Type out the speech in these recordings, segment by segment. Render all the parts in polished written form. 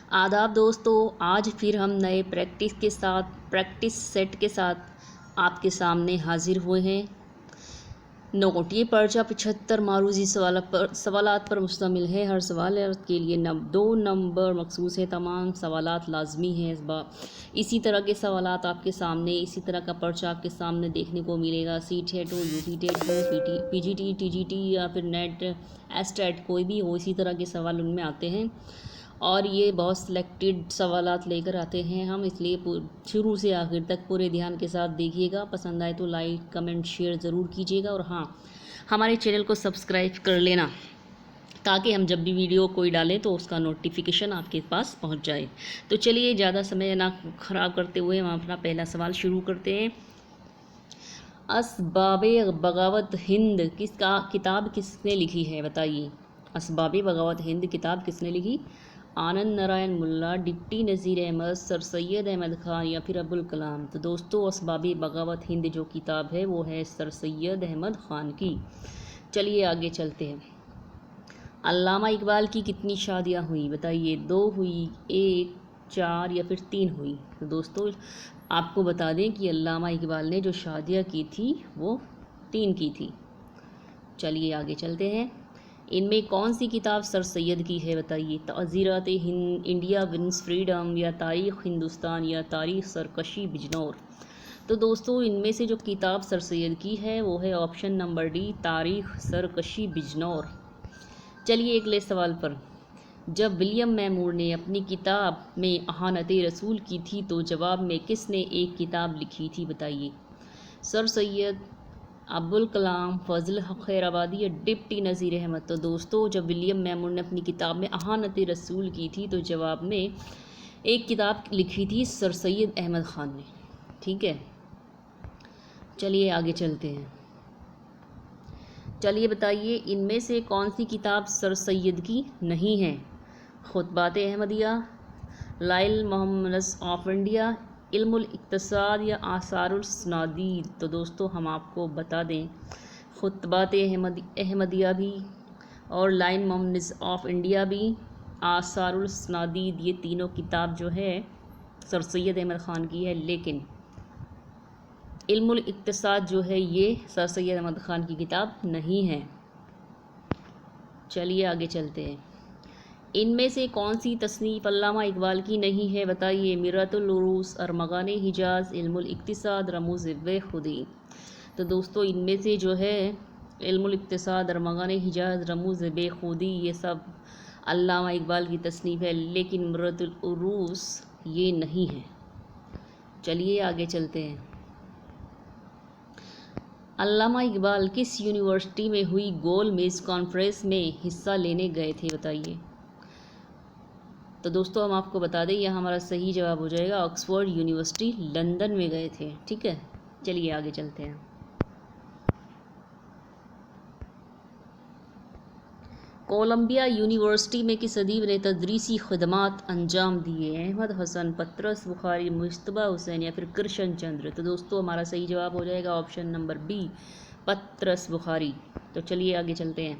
आदाब दोस्तों, आज फिर हम नए प्रैक्टिस सेट के साथ आपके सामने हाजिर हुए हैं। नोट: ये पर्चा 75 मारूजी सवालात पर मुश्तमिल है। हर सवाल के लिए 2 नंबर मखसूस है। तमाम सवालात लाजमी हैं। इस बार इसी तरह के सवालात आपके सामने, इसी तरह का पर्चा आपके सामने देखने को मिलेगा। सी टेट हो, यूपी टेट हो, पीजीटी, टीजीटी या फिर नेट, एस्टेट, कोई भी हो, इसी तरह के सवाल उनमें आते हैं। और ये बहुत सिलेक्टेड सवालात लेकर आते हैं हम, इसलिए शुरू से आखिर तक पूरे ध्यान के साथ देखिएगा। पसंद आए तो लाइक, कमेंट, शेयर ज़रूर कीजिएगा। और हाँ, हमारे चैनल को सब्सक्राइब कर लेना ताकि हम जब भी वीडियो कोई डालें तो उसका नोटिफिकेशन आपके पास पहुंच जाए। तो चलिए, ज़्यादा समय ना ख़राब करते हुए हम अपना पहला सवाल शुरू करते हैं। असबाबे बगावत हिंद किताब किसने लिखी है, बताइए। असबाबे बगावत हिंद किताब किसने लिखी? आनंद नारायण मुल्ला, डिप्टी नज़ीर अहमद, सर सैयद अहमद ख़ान या फिर अबुल कलाम। तो दोस्तों, असबाबे बगावत हिंद जो किताब है वो है सर सैयद अहमद ख़ान की। चलिए आगे चलते हैं। अल्लामा इकबाल की कितनी शादियाँ हुई, बताइए। 2 हुई, 1, 4 या फिर 3 हुई। तो दोस्तों, आपको बता दें कि अल्लामा इकबाल ने जो शादियाँ की थी वो 3 की थी। चलिए आगे चलते हैं। इनमें कौन सी किताब सर सैयद की है, बताइए। ताज़ीरात इंडिया विंस फ्रीडम या तारीख़ हिंदुस्तान या तारीख़ सरकशी बिजनौर। तो दोस्तों, इनमें से जो किताब सर सैयद की है वो है ऑप्शन नंबर डी, तारीख़ सरकशी बिजनौर। चलिए अगले सवाल पर। जब विलियम मैमूर ने अपनी किताब में अहानत रसूल की थी तो जवाब में किसने एक किताब लिखी थी, बताइए। सर सैयद, अब्दुल कलाम, फजल हक खैराबादी या डिप्टी नज़ीर अहमद। तो दोस्तों, जब विलियम मैमूर ने अपनी किताब में अहानत रसूल की थी तो जवाब में एक किताब लिखी थी सर सैयद अहमद ख़ान ने। ठीक है, चलिए आगे चलते हैं। चलिए बताइए, इनमें से कौन सी किताब सर सैयद की नहीं है? खुतबात अहमदिया, लाइल मोहम्मद ऑफ इंडिया, इल्मुल इक्तिसाद या आसारुल सनादीद। तो दोस्तों, हम आपको बता दें, खुतबात अहमदिया भी और लाइन मोहम्मद ऑफ इंडिया भी, आसारुल सनादीद, ये तीनों किताब जो है सर सैयद अहमद ख़ान की है। लेकिन इल्मुल इक्तिसाद जो है ये सर सैयद अहमद ख़ान की किताब नहीं है। चलिए आगे चलते हैं। इनमें से कौन सी तसनीफ़ अल्लामा इकबाल की नहीं है, बताइए। मिरतुल उरूस, अरमगान हिजाज़, इल्मुल इक्तिसाद, रमूज़ खुदी। तो दोस्तों, इनमें से जो है इल्मुल इक्तिसाद, अरमगान हिजाज़, रमूज़ खुदी, ये सब अल्लामा इकबाल की तसनीफ़ है, लेकिन मिरतुल उरूस ये नहीं है। चलिए आगे चलते हैं। अल्लामा इकबाल किस यूनिवर्सिटी में हुई गोल मेज़ कॉन्फ्रेंस में हिस्सा लेने गए थे, बताइए। तो दोस्तों, हम आपको बता दें, यह हमारा सही जवाब हो जाएगा ऑक्सफोर्ड यूनिवर्सिटी, लंदन में गए थे। ठीक है, चलिए आगे चलते हैं। कोलंबिया यूनिवर्सिटी में किस अदीब ने तदरीसी खदमात अंजाम दिए? अहमद हसन, पतरस बुखारी, मुश्तबा हुसैन या फिर कृष्ण चंद्र। तो दोस्तों, हमारा सही जवाब हो जाएगा ऑप्शन नंबर बी, पतरस बुखारी। तो चलिए आगे चलते हैं।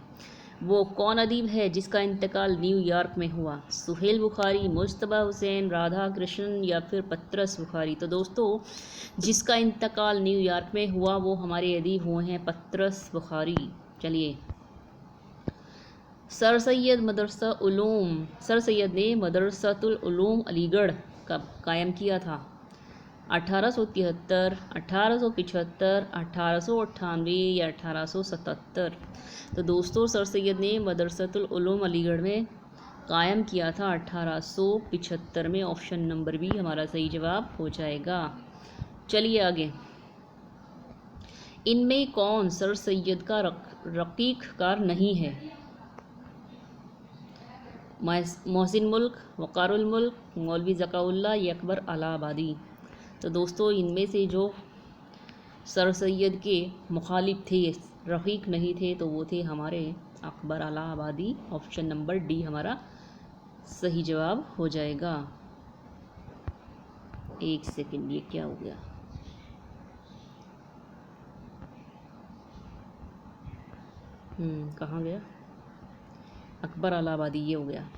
वो कौन अदीब है जिसका इंतकाल न्यूयॉर्क में हुआ? सुहेल बुखारी, मुश्तबा हुसैन, राधा कृष्णन या फिर पतरस बुखारी। तो दोस्तों, जिसका इंतकाल न्यूयॉर्क में हुआ वो हमारे अदीब हुए हैं पतरस बुखारी। चलिए, सर सैयद ने मदरसतुल उलूम अलीगढ़ कब कायम किया था? 1873, 1875, 1898 या 1877। तो दोस्तों, सर सैयद ने मदरसतुल उलूम अलीगढ़ में कायम किया था 1875 में। ऑप्शन नंबर बी हमारा सही जवाब हो जाएगा। चलिए आगे। इनमें कौन सर सैयद का रकीक कार नहीं है? मोहसिन मुल्क, वक़ारुल मुल्क, मौलवी ज़काउल्लाह या अकबर इलाहाबादी। तो दोस्तों, इनमें से जो सर सैयद के मुखालिफ थे, रफ़ीक नहीं थे, तो वो थे हमारे अकबर इलाहाबादी। ऑप्शन नंबर डी हमारा सही जवाब हो जाएगा। एक सेकंड, ये क्या हो गया? कहाँ गया? अकबर इलाहाबादी, ये हो गया,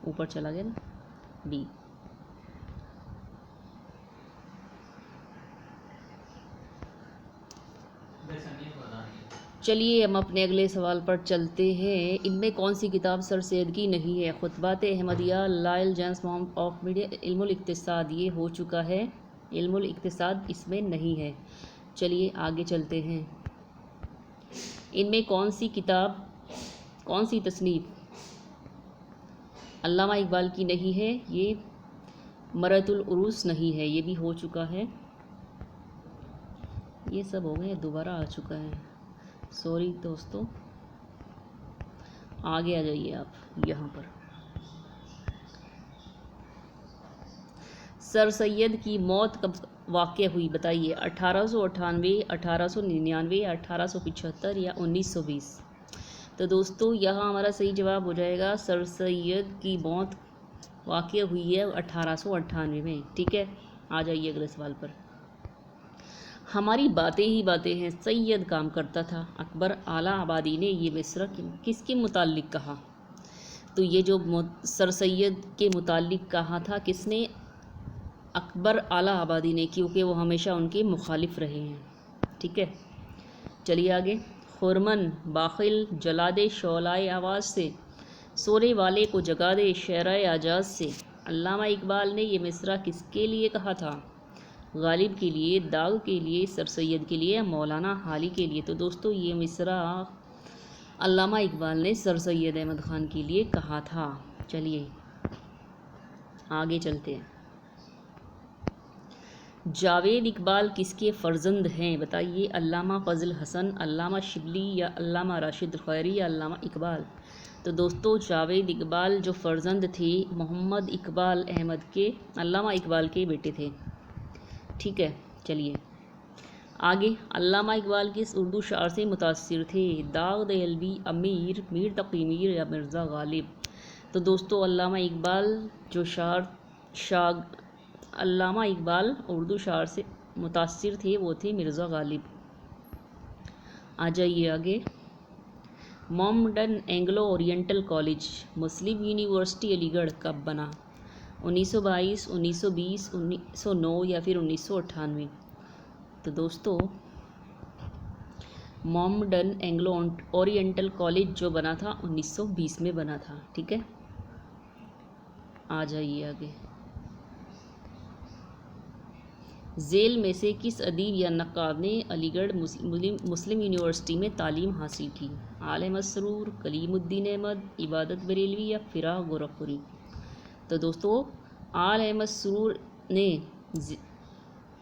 ऊपर चला गया ना। बी। चलिए हम अपने अगले सवाल पर चलते हैं। इनमें कौन सी किताब सर सैयद की नहीं है? खुतबात अहमदिया, लाइल जेम्स फॉर्म ऑफ मीडिया, इल्मुल इक्तिसाद। ये हो चुका है, इल्मुल इक्तिसाद इसमें नहीं है। चलिए आगे चलते हैं। इनमें कौन सी किताब, कौन सी तसनीफ़ अल्लामा इकबाल की नहीं है? ये मरतुल उरूस नहीं है, ये भी हो चुका है। ये सब हो गए, दोबारा आ चुका है, सॉरी दोस्तों। आगे आ जाइए आप यहाँ पर। सर सैयद की मौत कब वाक़या हुई बताइए? 1898, 1899, 1875 या 1920? तो दोस्तों यहाँ हमारा सही जवाब हो जाएगा सर सैयद की मौत वाक़या हुई है 1898 में। ठीक है, आ जाइए अगले सवाल पर। हमारी बातें ही बातें हैं, सैयद काम करता था। अकबर आला आबादी ने ये मिसरा किसके मुताल्लिक कहा? तो ये जो सर सैयद के मुताल्लिक कहा था किसने? अकबर आला आबादी ने, क्योंकि वो हमेशा उनके मुखालिफ रहे हैं। ठीक है, चलिए आगे। खुरमन बाखिल जला दे शौलाए आवाज़ से, सोने वाले को जगा दे शेराए आजाज़ से। अल्लामा इकबाल ने ये मिसरा किसके लिए कहा था? गालिब के लिए, दाग के लिए, सर सैयद के लिए, मौलाना हाली के लिए? तो दोस्तों ये मिसरा अल्लामा इकबाल ने सर सैयद अहमद ख़ान के लिए कहा था। चलिए आगे चलते हैं। जावेद इकबाल किसके फ़र्जंद हैं बताइए? अल्लामा फ़ज़ल हसन, अल्लामा शिबली या अल्लामा राशिद खैरी या अल्लामा इकबाल? तो दोस्तों जावेद इकबाल जो फ़र्जंद थे मोहम्मद इकबाल अहमद के, अल्लामा इकबाल के बेटे थे। ठीक है, चलिए आगे। अल्लामा इकबाल किस उर्दू शायर से मुतासिर थे? दाऊद देहलवी, अमीर, मीर तक़ी मीर या मिर्ज़ा गालिब? तो दोस्तों अल्लामा इकबाल उर्दू शायर से मुतासिर थे, वो थे मिर्ज़ा गालिब। आ जाइए आगे। मोहम्मडन एंग्लो ओरिएंटल कॉलेज मुस्लिम यूनिवर्सिटी अलीगढ़ कब बना? 1922, 1920, 1909 या फिर 1998? तो दोस्तों मोहम्मडन एंग्लो ओरिएंटल कॉलेज जो बना था 1920 में बना था। ठीक है, आ जाइए आगे। झेल में से किस अदीब या नक्काद ने अलीगढ़ मुस्लिम यूनिवर्सिटी में तालीम हासिल की? आले मसरूर, कलीमुद्दीन अहमद, इबादत बरेलवी या फिराक गोरखपुरी? तो दोस्तों आले मसरूर ने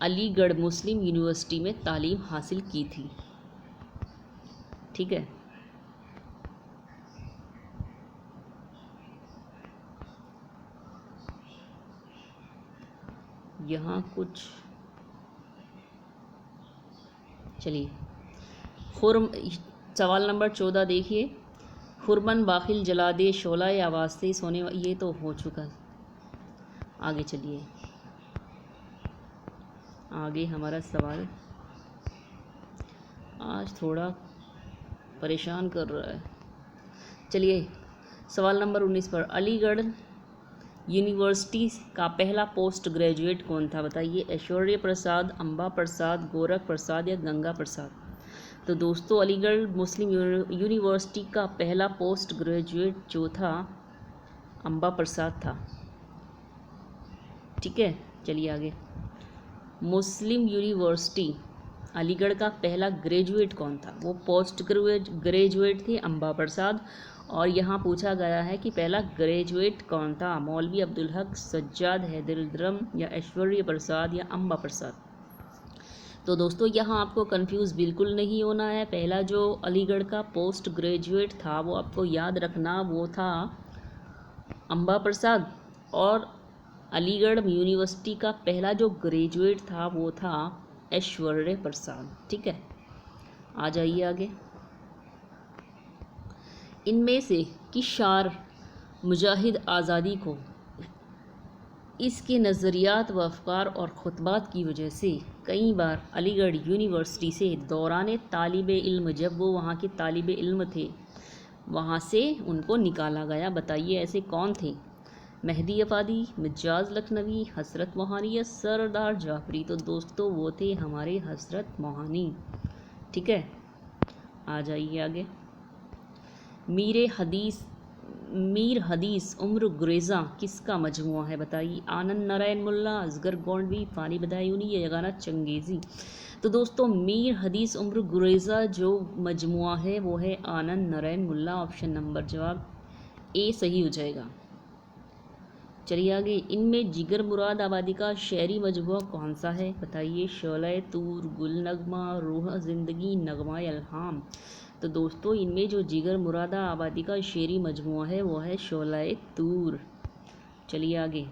अलीगढ़ मुस्लिम यूनिवर्सिटी में तालीम हासिल की थी। ठीक है, यहाँ कुछ, चलिए सवाल नंबर 14 देखिए। खुरमन बाखिल जला दे शोलाए आवाज़ से, सोने, ये तो हो चुका। आगे चलिए, आगे हमारा सवाल आज थोड़ा परेशान कर रहा है। चलिए सवाल नंबर 19 पर। अलीगढ़ यूनिवर्सिटी का पहला पोस्ट ग्रेजुएट कौन था बताइए? ऐश्वर्य प्रसाद, अम्बा प्रसाद, गोरख प्रसाद या गंगा प्रसाद? तो दोस्तों अलीगढ़ मुस्लिम यूनिवर्सिटी का पहला पोस्ट ग्रेजुएट जो था अम्बा प्रसाद था। ठीक है, चलिए आगे। मुस्लिम यूनिवर्सिटी अलीगढ़ का पहला ग्रेजुएट कौन था? वो पोस्ट ग्रेजुएट थे अम्बा प्रसाद। और यहाँ पूछा गया है कि पहला ग्रेजुएट कौन था? मौलवी अब्दुल हक, सज्जाद हैदरम या ऐश्वर्य प्रसाद या अम्बा प्रसाद? तो दोस्तों यहाँ आपको कंफ्यूज बिल्कुल नहीं होना है। पहला जो अलीगढ़ का पोस्ट ग्रेजुएट था वो आपको याद रखना, वो था अम्बा प्रसाद। और अलीगढ़ यूनिवर्सिटी का पहला जो ग्रेजुएट था वो था ऐश्वर्य प्रसाद। ठीक है, आ जाइए आगे। इनमें से किस शायर मुजाहिद आज़ादी को इसके नज़रियात व अफ़कार और खुतबात की वजह से कई बार अलीगढ़ यूनिवर्सिटी से दौरान तालिब इल्म, जब वो वहाँ के तालिब इल्म थे, वहाँ से उनको निकाला गया? बताइए ऐसे कौन थे? मेहदी अफादी, मिजाज लखनवी, हसरत मोहानी या सरदार जाफरी। तो दोस्तों वो थे हमारे हसरत मोहानी। ठीक है, आ जाइए आगे। मीर हदीस उम्र गुरेज़ा किसका मजमुआ है बताइए। आनंद नारायण मुल्ला, असगर गोंडवी, फ़ानी बदायूनी या यगाना चंगेज़ी। तो दोस्तों मीर हदीस उम्र गुरेज़ा जो मजमुआ है वो है आनंद नारायण मुल्ला। ऑप्शन नंबर जवाब ए सही हो जाएगा। चलिए आगे। इनमें जिगर मुराद आबादी का शेरी मजमुआ कौन सा है बताइए। शोले तूर, गुल नगमा, रूह ज़िंदगी, नगमा इल्हाम। तो दोस्तों इनमें जो जिगर मुरादा आबादी का शेरी मजमुआ है वो है शोले तूर। चलिए आगे।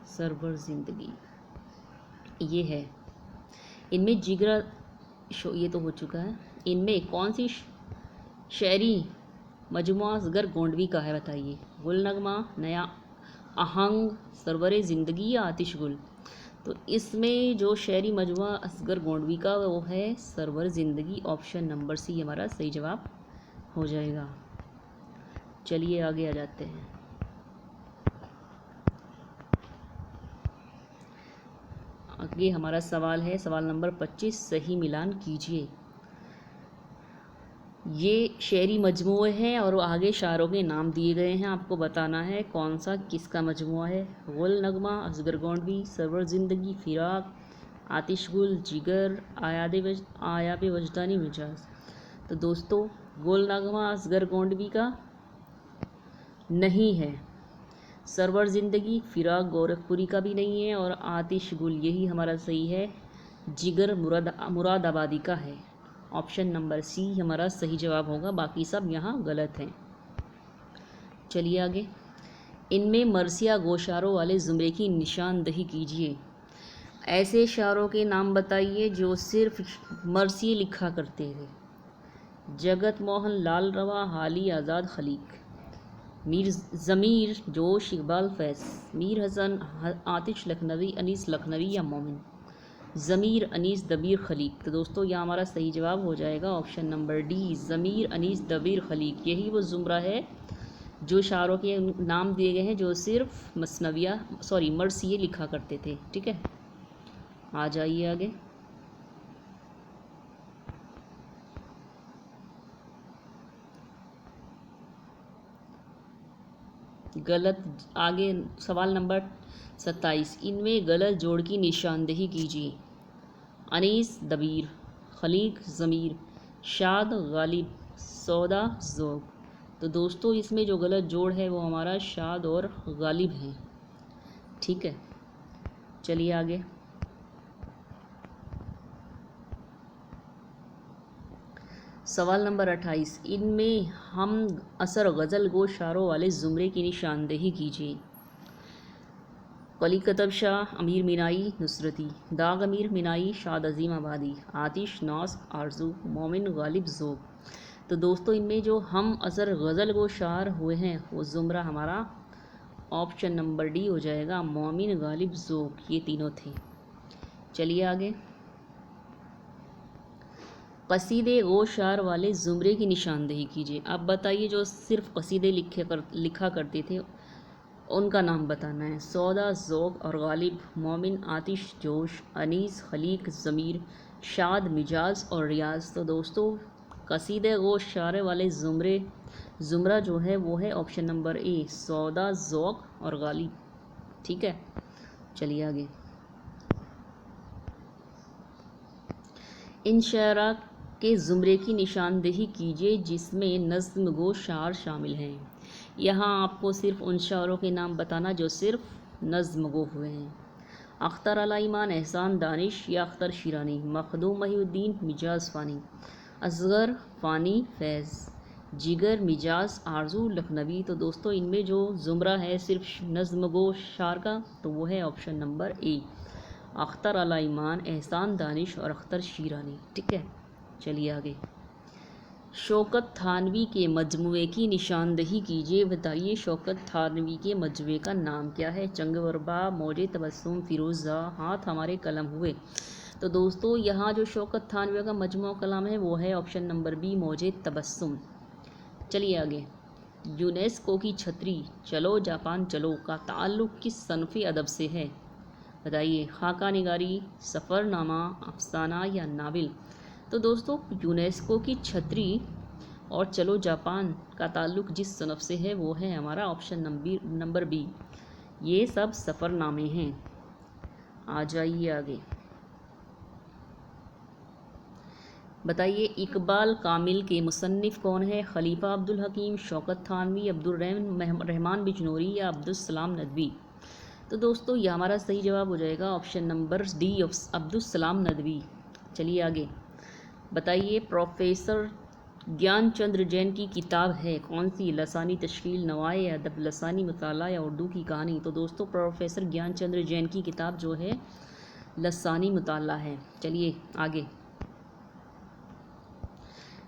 सरवर ज़िंदगी ये है। इनमें जिगर ये तो हो चुका है। इनमें कौन सी शायरी मजमुआ असगर गोंडवी का है बताइए। गुल नगमा, नया आहंग, सरवर ज़िंदगी या आतिश गुल। तो इसमें जो शायरी मजमुआ असगर गोंडवी का वो है सरवर ज़िंदगी। ऑप्शन नंबर सी हमारा सही जवाब हो जाएगा। चलिए आगे आ जाते हैं। आगे हमारा सवाल है सवाल नंबर 25, सही मिलान कीजिए। ये शेरी मजमूए हैं और आगे शायरों के नाम दिए गए हैं। आपको बताना है कौन सा किसका मजमुआ है। गुल नगमा, असगर गोंडवी, सरवर ज़िंदगी, फ़िराक, आतिश गुल, जिगर, आयाब वजदानी, मिजाज। तो दोस्तों गुल नगमा असगर गोंडवी का नहीं है, सरवर ज़िंदगी फ़िराक गोरखपुरी का भी नहीं है और आतिश गुल यही हमारा सही है, जिगर मुरादाबादी का है। ऑप्शन नंबर सी हमारा सही जवाब होगा, बाकी सब यहाँ गलत हैं। चलिए आगे। इनमें मरसिया गो शारों वाले ज़ुमरे की निशानदही कीजिए। ऐसे शारों के नाम बताइए जो सिर्फ मरसिए लिखा करते थे। जगत मोहन, लाल रवा, हाली आज़ाद, खलीक। मीर ज़मीर जोश, इकबाल फैज़, मीर हसन, आतिश लखनवी, अनीस लखनवी या मोमिन। ज़मीर, अनीस, दबीर, खलीक। तो दोस्तों यह हमारा सही जवाब हो जाएगा ऑप्शन नंबर डी, ज़मीर, अनीस, दबीर, खलीक। यही वो ज़ुमरा है जो शारों के नाम दिए गए हैं जो सिर्फ मरसिए लिखा करते थे। ठीक है, आ जाइए आगे। गलत। आगे सवाल नंबर 27, इनमें गलत जोड़ की निशानदेही कीजिए। अनीस दबीर, खलीक ज़मीर, शाद गालिब, सौदा ज़ोग। तो दोस्तों इसमें जो गलत जोड़ है वो हमारा शाद और गालिब है। ठीक है, चलिए आगे। सवाल नंबर 28, इनमें हम असर गज़ल गो शारों वाले ज़ुमरे की निशानदेही कीजिए। कली कतब शाह, अमीर मिनाई, नुसरती, दाग अमीर मिनाई, शाद अजीम आबादी, आतिश नास आरजू, मोमिन गालिब ज़ोग। तो दोस्तों इनमें जो हम असर गज़ल गो शार हुए हैं वो ज़ुमरा हमारा ऑप्शन नंबर डी हो जाएगा, मोमिन गालिब ज़ोग। ये तीनों थे। चलिए आगे। कसीदे गो शार वाले ज़ुमरे की निशानदेही कीजिए। अब बताइए जो सिर्फ कसीदे लिखा करते थे उनका नाम बताना है। सौदा, ज़ोक और गालिब, मोमिन, आतिश, जोश, अनीस, खलीक, ज़मीर, शाद, मिजाज और रियाज। तो दोस्तों कसीदे गो शार वाले ज़ुमरा जो है वो है ऑप्शन नंबर ए, सौदा, ज़ोक और गालिब। ठीक है, चलिए आगे। इन शायरा के ज़ुमरे की निशानदेही कीजिए जिसमें नज़्म गो शार शामिल हैं। यहाँ आपको सिर्फ उन शायरों के नाम बताना जो सिर्फ नज़्म गो हुए हैं। अख्तर अला ईमान, एहसान दानिश या अख्तर शिरानी, मखदूम महिउद्दीन, मिजाज फ़ानी, असगर फ़ानी फैज़, जिगर, मिजाज, आरजू, लखनवी। तो दोस्तों इनमें जो ज़ुमरा है सिर्फ नज़्म गो शार का तो वो है ऑप्शन नंबर ए, अख्तर अला ईमान, एहसान दानिश और अख्तर शिरानी। ठीक है, चलिए आगे। शौकत थानवी के मजमूए की निशानदही कीजिए। बताइए शौकत थानवी के मजमूए का नाम क्या है? चंगवरबा, मौजे तबस्सुम, फिरोज़ा, हाथ हमारे कलम हुए। तो दोस्तों यहाँ जो शौकत थानवी का मजमूआ कलाम है वो है ऑप्शन नंबर बी, मौजे तबस्सुम। चलिए आगे। यूनेस्को की छतरी चलो जापान चलो का ताल्लुक़ किस सनफ़े अदब से है? बताइए खाका निगारी, सफ़रनामा, अफसाना या नावल? तो दोस्तों यूनेस्को की छतरी और चलो जापान का ताल्लुक़ जिस सनफ़ से है वो है हमारा ऑप्शन नंबर बी, ये सब सफ़रनामे हैं। आ जाइए आगे। बताइए इकबाल कामिल के मुसन्निफ़ कौन है? खलीफा अब्दुल हकीम, शौकत थानवी, अब्दुल रहमान बिजनौरी या अब्दुल सलाम नदवी? तो दोस्तों ये हमारा सही जवाब हो जाएगा option number D, Abdul Salam Nadvi. चलिए आगे। बताइए प्रोफेसर ज्ञानचंद्र जैन की किताब है कौन सी? लसानी तश्कील, नवाए अदब, लसानी मुताला या उर्दू की कहानी? तो दोस्तों प्रोफेसर ज्ञानचंद्र जैन की किताब जो है लसानी मुताला है। चलिए आगे।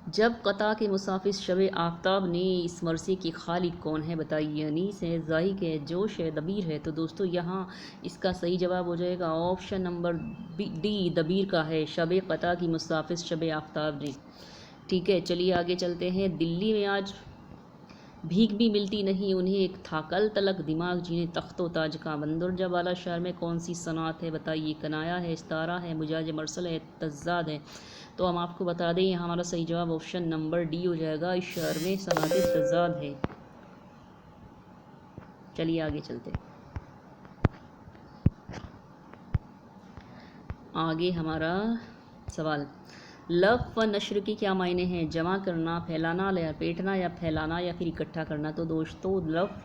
जब कता के मुसाफिर शब आफ्ताब ने इस मरसे के खालिक कौन है? बताइए अनीस है, ज़ाहिक है, जोश है, दबीर है? तो दोस्तों यहाँ इसका सही जवाब हो जाएगा ऑप्शन नंबर डी, दबीर का है। शब कता की मुसाफिर शब आफ्ताब ने। ठीक है चलिए आगे चलते हैं। दिल्ली में आज भीख भी मिलती नहीं उन्हें, एक था कल तलक दिमाग जिन्हें तख्तो ताज का। बंदरजा वाला शहर में कौन सी सनात है? बताइए कनाया है, इस्तारा है, मुजाज मरसल है, तज़ाद है? तो हम आपको बता दें यहाँ हमारा सही जवाब ऑप्शन नंबर डी हो जाएगा, इस शहर में सनात तज़ाद है। चलिए आगे चलते हैं। आगे हमारा सवाल, लफ़ व नश्र के क्या मायने हैं? जमा करना, फैलाना, लपेटना या फैलाना या फिर इकट्ठा करना? तो दोस्तों लफ़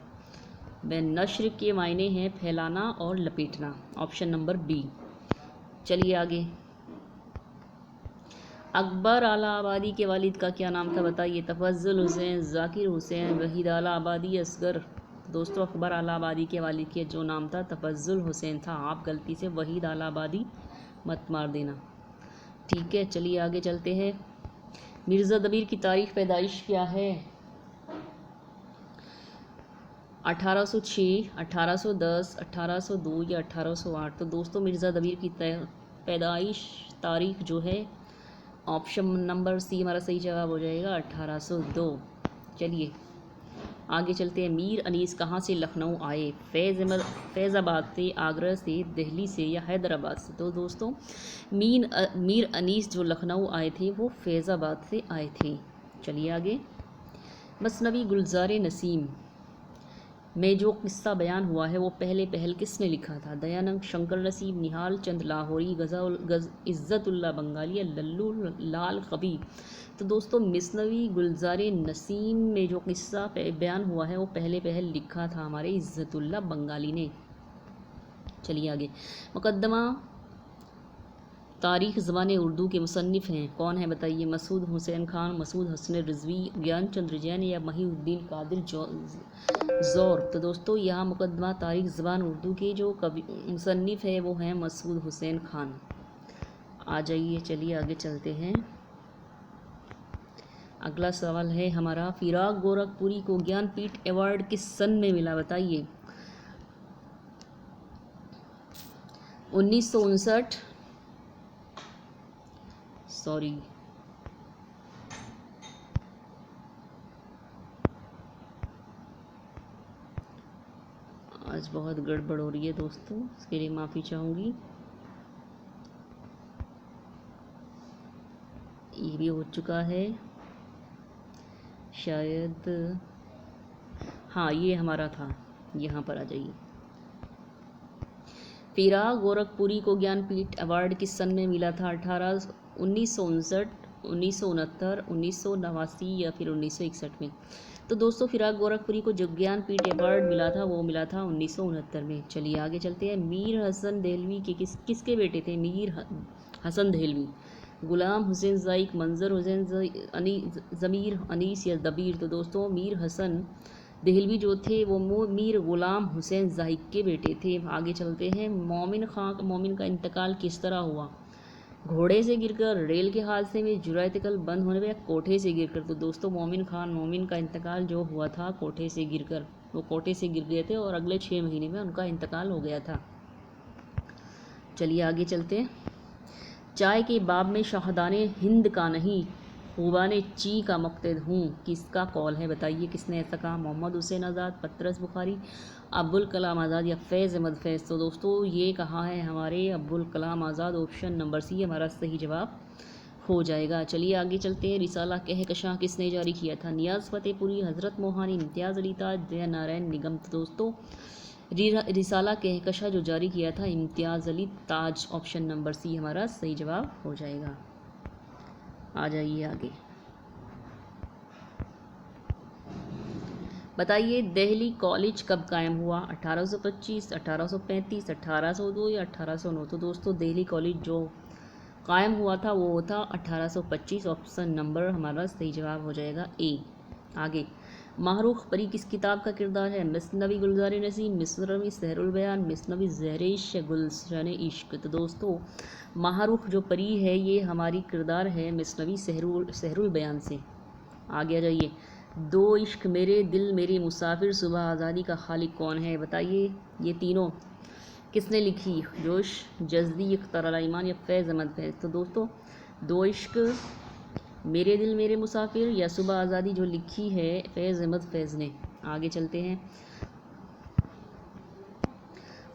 व नश्र के मायने हैं फैलाना और लपेटना, ऑप्शन नंबर बी। चलिए आगे। अकबर आला आबादी के वालिद का क्या नाम था? बताइए तफज़्ज़ुल हुसैन, ज़ाकिर हुसैन, वहीद आला आबादी, असगर? दोस्तों अकबर आला आबादी के वालिद के जो नाम था तफज़्ज़ुल हुसैन था। आप गलती से वहीद आला आबादी मत मार देना। ठीक है चलिए आगे चलते हैं। मिर्ज़ा दबीर की तारीख़ पैदाइश क्या है? 1806, 1810, 1802 या 1808? तो दोस्तों मिर्ज़ा दबीर की पैदाइश तारीख़ जो है ऑप्शन नंबर सी हमारा सही जवाब हो जाएगा 1802। चलिए आगे चलते हैं। मीर अनीस कहाँ से लखनऊ आए? फैज़ाबाद से, आगरा से, दिल्ली से या हैदराबाद से? तो दोस्तों मीर अनीस जो लखनऊ आए थे वो फैज़ाबाद से आए थे। चलिए आगे। मसनवी गुलज़ार नसीम में जो किस्सा बयान हुआ है वो पहल किसने लिखा था? दयानंद, शंकर नसीब, निहाल चंद लाहौरी, इज़्ज़तुल्लाह बंगाली या लल्लू लाल कबीर? तो दोस्तों मसनवी गुलज़ार नसीम में जो किस्सा बयान हुआ है वो पहल लिखा था हमारे इज़्ज़तुल्लाह बंगाली ने। चलिए आगे। मुकद्दमा तारीख़ ज़बान उर्दू के मुसन्निफ़ हैं कौन है? बताइए मसूद हुसैन खान, मसूद हसन रिजवी, ज्ञानचंद्र जैन या महिउद्दीन कादिर ज़ौर? तो दोस्तों यहाँ मुकद्दमा तारीख़ ज़बान उर्दू के जो कवि मुसन्निफ़ है वो हैं मसूद हुसैन खान। आ जाइए चलिए आगे चलते हैं। अगला सवाल है हमारा, फिराक गोरखपुरी को ज्ञानपीठ अवार्ड किस सन में मिला? बताइए 1959, सॉरी आज बहुत गड़बड़ हो रही है दोस्तों, इसके लिए माफ़ी चाहूँगी। ये भी हो चुका है शायद, हाँ ये हमारा था, यहाँ पर आ जाइए। फिराक गोरखपुरी को ज्ञानपीठ अवार्ड किस सन में मिला था? 1959, 1969, 1989 या फिर 1961 में? तो दोस्तों फिराक गोरखपुरी को जो ज्ञानपीठ अवार्ड मिला था वो मिला था 1969 में। चलिए आगे चलते हैं। मीर हसन देहलवी के किसके बेटे थे? मीर हसन देहलवी, गुलाम हुसैन ज़ाइक, मंजर हुसैन ज़मीर, अनीस या दबीर? तो दोस्तों मीर हसन देहलवी जो थे वो मीर गुलाम हुसैन ज़ाइक के बेटे थे। आगे चलते हैं। मोमिन का इंतकाल किस तरह हुआ? घोड़े से गिरकर, रेल के हादसे में, जुरायत कल बंद होने पर, या कोठे से गिरकर। तो दोस्तों मोमिन खान मोमिन का इंतकाल जो हुआ था कोठे से गिरकर, वो कोठे से गिर गए थे और अगले 6 महीने में उनका इंतकाल हो गया था। चलिए आगे चलते हैं। चाय के बाब में शाहदाने हिंद का नहीं, खूबाने ची का मुक्तद हूँ, किसका कौल है बताइए, किसने ऐसा कहा? मोहम्मद हुसैन आज़ाद, पतरस बुखारी, अब्दुल कलाम आज़ाद या फैज़ अहमद फैज़। तो दोस्तों ये कहा है हमारे Abdul Kalam Azad, option number C हमारा सही जवाब हो जाएगा। चलिए आगे चलते हैं। रिसाला कहकशां किसने जारी किया था? नियाज़ फ़तेहपुरी, हज़रत मोहानी, इम्तियाज़ अली ताज, जय नारायण निगम। तो दोस्तों रिसाला कहकशां जो जारी किया था इम्तियाज़ अली ताज, ऑप्शन नंबर सी हमारा सही जवाब हो जाएगा। आ जाइए आगे। बताइए दिल्ली कॉलेज कब कायम हुआ? 1825, 1835, 1802 या 1809। तो दोस्तों दिल्ली कॉलेज जो कायम हुआ था वो था 1825, ऑप्शन नंबर हमारा सही जवाब हो जाएगा ए। आगे, माहरूख परी किस किताब का किरदार है? मिसनवी गुलजार नसीम, मिसनवी सहरुल बयान, मिसनवी ज़हरिश, गुलशन इश्क। तो दोस्तों माहरूख जो परी है ये हमारी किरदार है मिसनवी सहरुल बयान से। आगे आ जाइए। दो इश्क, मेरे दिल, मेरे मुसाफिर, सुबह आज़ादी का खालिक कौन है बताइए, ये तीनों किसने लिखी? जोश जज़दी, इख्तार अल ईमान या फैज़ अहमद फैज़। तो दोस्तों दो इश्क, मेरे दिल मेरे मुसाफिर या सुबह आज़ादी जो लिखी है फैज़ अहमद फैज़ ने। आगे चलते हैं।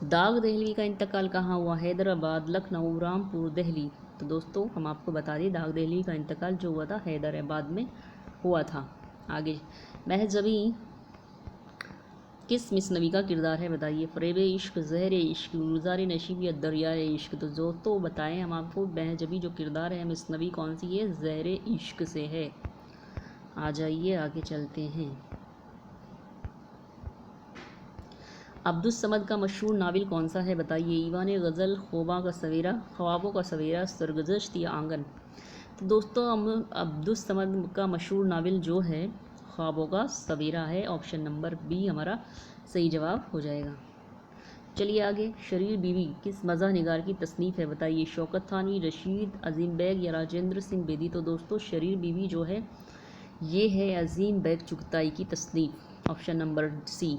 दाग दहलवी का इंतकाल कहाँ हुआ? हैदराबाद, लखनऊ, रामपुर, दिल्ली। तो दोस्तों हम आपको बता दें दाग दहलवी का इंतकाल जो हुआ था हैदराबाद में हुआ था। आगे, महजबी किस मिसनवी का किरदार है बताइए? फ़रेब इश्क, ज़हर इश्क, गुलज़ार नशीब या दरियाए इश्क। तो दोस्तों बताएं हम आपको महजबी जो किरदार है मिसनवी कौन सी है? ज़हर इश्क से है। आ जाइए आगे चलते हैं। अब्दुस समद का मशहूर नावल कौन सा है बताइए? ईवान गज़ल, ख्वाबों का सवेरा, ख्वाबों का सवेरा, सरगुज़श्त या आंगन। तो दोस्तों हम अब्दुस समद का मशहूर नावल जो है ख्वाबों का सवेरा है, ऑप्शन नंबर बी हमारा सही जवाब हो जाएगा। चलिए आगे। शरीर बीवी किस मज़ाह निगार की तसनीफ़ है बताइए? शौकत थानवी, रशीद अजीम बैग या राजेंद्र सिंह बेदी। तो दोस्तों शरीर बीवी जो है ये है अजीम बैग चुगताई की तसनीफ़, ऑप्शन नंबर सी।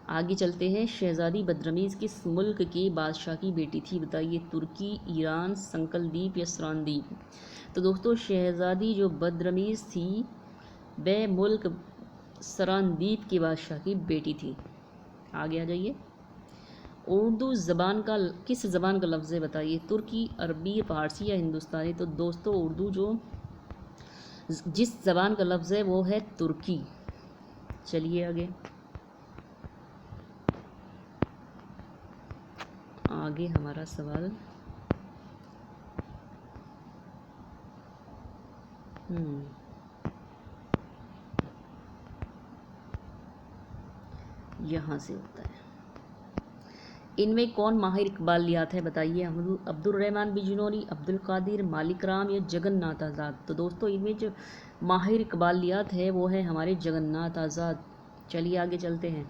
आगे चलते हैं। शहज़ादी बदरमीज़ किस मुल्क के बादशाह की बेटी थी बताइए? तुर्की, ईरान, संकलदीप या सरानदीप। तो दोस्तों शहज़ादी जो बदरमीज़ थी वह मुल्क सरानदीप के बादशाह की बेटी थी। आगे आ जाइए। उर्दू ज़बान का किस ज़बान का लफ्ज़ है बताइए? तुर्की, अरबी, फ़ारसी या हिंदुस्तानी। तो दोस्तों उर्दू जो जिस ज़बान का लफ्ज़ है वो है तुर्की। चलिए आगे। आगे हमारा सवाल यहाँ से होता है। इनमें कौन माहिर इकबालियात है बताइए? अब्दुल रहमान बिजनौरी, अब्दुल कादिर, मालिक राम या जगन्नाथ आज़ाद। तो दोस्तों इनमें जो माहिर इकबालियात है वो है हमारे जगन्नाथ आज़ाद। चलिए आगे चलते हैं।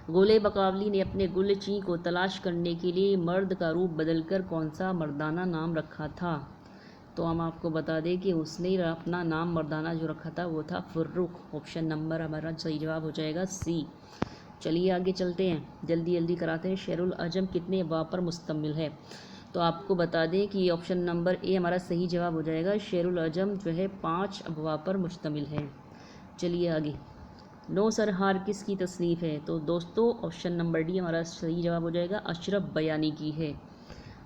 गोले बकावली ने अपने गुलची को तलाश करने के लिए मर्द का रूप बदलकर कौन सा मर्दाना नाम रखा था? तो हम आपको बता दें कि उसने अपना नाम मर्दाना जो रखा था वो था फर्रुख, ऑप्शन नंबर हमारा सही जवाब हो जाएगा सी। चलिए आगे चलते हैं, जल्दी जल्दी कराते हैं। शेरुल अजम कितने अबवाब पर मुश्तमिल है? तो आपको बता दें कि ऑप्शन नंबर ए हमारा सही जवाब हो जाएगा। शेरुल अजम जो है 5 अबवाब पर मुश्तमिल है। चलिए आगे। नो सरहार किसकी तसनीफ़ है? तो दोस्तों ऑप्शन नंबर डी हमारा सही जवाब हो जाएगा, अशरफ बयानी की है।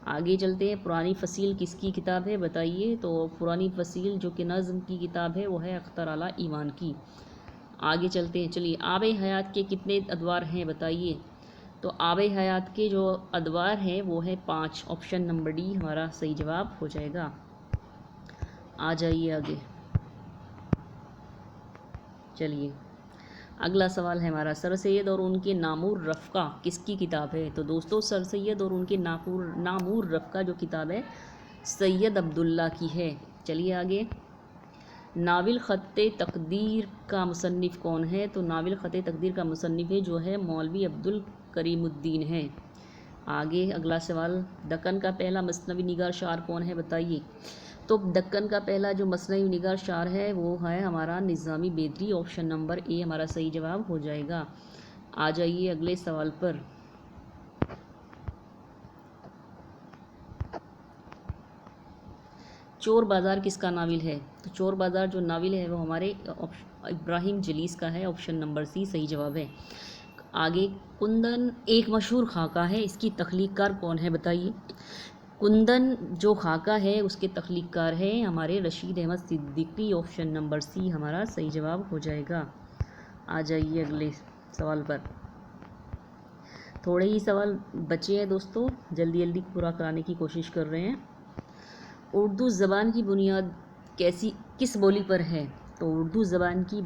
आगे चलते हैं। पुरानी फसील किसकी किताब है बताइए? तो पुरानी फसील जो कि नज़्म की किताब है वो है अख्तर आला ईमान की। आगे चलते हैं। चलिए आब हयात के कितने अदवार हैं बताइए? तो आब हयात के जो अदवार हैं वो है 5, ऑप्शन नंबर डी हमारा सही जवाब हो जाएगा। आ जाइए आगे। चलिए अगला सवाल है हमारा, सर सैयद और उनके नामूर रफ़्का किसकी किताब है? तो दोस्तों सर सैयद और उनके नामूर रफ़्का जो किताब है सैयद अब्दुल्ला की है। चलिए आगे। नाविल ख़त्ते तक़दीर का मुसन्निफ़ कौन है? तो नाविल ख़त्ते तक़दीर का मुसन्निफ़ है जो है मौलवी अब्दुल करीमुद्दीन है। आगे अगला सवाल, दक्कन का पहला मसनवी निगार शार कौन है बताइए। तो दक्कन का पहला जो मसनवी निगार शार है वो है हमारा निज़ामी बेदरी। ऑप्शन नंबर ए हमारा सही जवाब हो जाएगा। आ जाइए अगले सवाल पर। चोर बाज़ार किसका नाविल है। तो चोर बाज़ार जो नाविल है वो हमारे इब्राहिम जलीस का है। ऑप्शन नंबर सी सही जवाब है। आगे, कुंदन एक मशहूर खाका है, इसकी तख्लीक़कार कौन है बताइए। कुंदन जो खाका है उसके तख्लीक़कार है हमारे Rashid Ahmad Siddiqui. Option number C हमारा सही जवाब हो जाएगा। आ जाइए अगले सवाल पर। थोड़े ही सवाल बचे हैं दोस्तों, जल्दी जल्दी पूरा कराने की कोशिश कर रहे हैं। उर्दू ज़बान की बुनियाद किस बोली पर है। तो उर्दू ज़बान की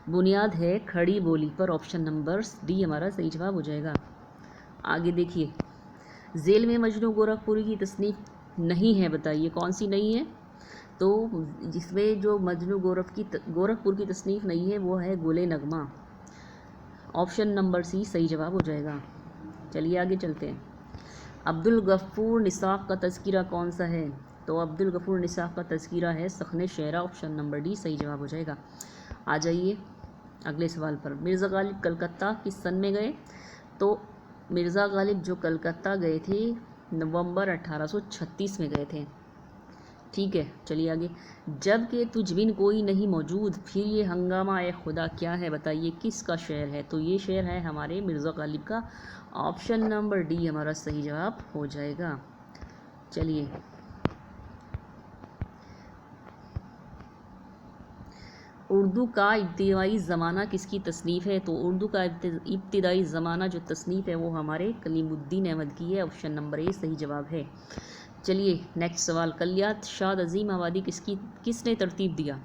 बुनियाद है खड़ी बोली पर। ऑप्शन नंबर डी हमारा सही जवाब हो जाएगा। आगे देखिए, झेल में मजनू गोरखपुरी की तसनीफ़ नहीं है बताइए, कौन सी नहीं है। तो जिसमें जो मजनू गोरखपुर की तसनीफ़ नहीं है वो है गुले नगमा। ऑप्शन नंबर सी सही जवाब हो जाएगा। चलिए आगे चलते हैं। अब्दुल गफ़ूर निसाफ़ का तज़किरा कौन सा है। तो अब्दुल गफ़ूर निसाफ़ का तज़किरा है सख़्ने शेरा। ऑप्शन नंबर डी सही जवाब हो जाएगा। आ जाइए अगले सवाल पर। मिर्ज़ा गालिब कलकत्ता किस सन में गए। तो मिर्ज़ा गालिब जो कलकत्ता गए थे नवंबर 1836 में गए थे। ठीक है, चलिए आगे। जब कि तुझ बिन कोई नहीं मौजूद, फिर ये हंगामा ए खुदा क्या है बताइए, किसका शेर है। तो ये शेर है हमारे मिर्ज़ा गालिब का। ऑप्शन नंबर डी हमारा सही जवाब हो जाएगा। चलिए, उर्दू का इब्तिदाई ज़माना किसकी तसनीफ़ है। तो उर्दू का इब्तिदाई ज़माना जो तसनीफ़ है वो हमारे कलीमुद्दीन अहमद की है। ऑप्शन नंबर ए सही जवाब है। चलिए नेक्स्ट सवाल, कलियात शाद अज़ीम आबादी किसने तरतीब दिया।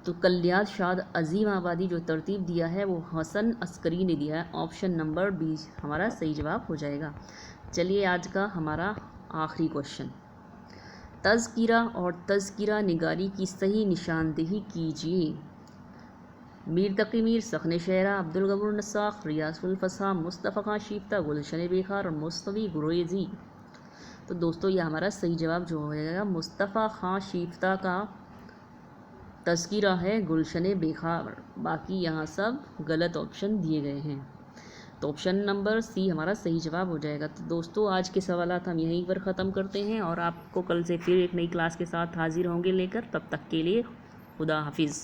तो कलियात शाद अज़ीम आबादी जो तरतीब दिया है वो हसन अस्करी ने दिया है। ऑप्शन नंबर बी हमारा सही जवाब हो जाएगा। चलिए आज का हमारा आखिरी क्वेश्चन, तज़किरा और तज़किरा निगारी की सही निशानदेही कीजिए। मीर तकी मीर, सख़्ने शेरा, अब्दुल गफ़ूर नस्साख़, रियासुल फ़सा, मुस्तफ़ा खां शिफ्ता, गुलशन बेखार और मुस्तफ़ी गुरैज़ी। तो दोस्तों ये हमारा सही जवाब जो हो जाएगा मुस्तफ़ा खां शिफ्ता का तज़किरा है गुलशन बेखार। बाकी यहाँ सब गलत ऑप्शन दिए गए हैं। तो ऑप्शन नंबर सी हमारा सही जवाब हो जाएगा। तो दोस्तों आज के सवालात हम यहीं पर ख़त्म करते हैं और आपको कल से फिर एक नई क्लास के साथ हाजिर होंगे लेकर। तब तक के लिए खुदा हाफिज़।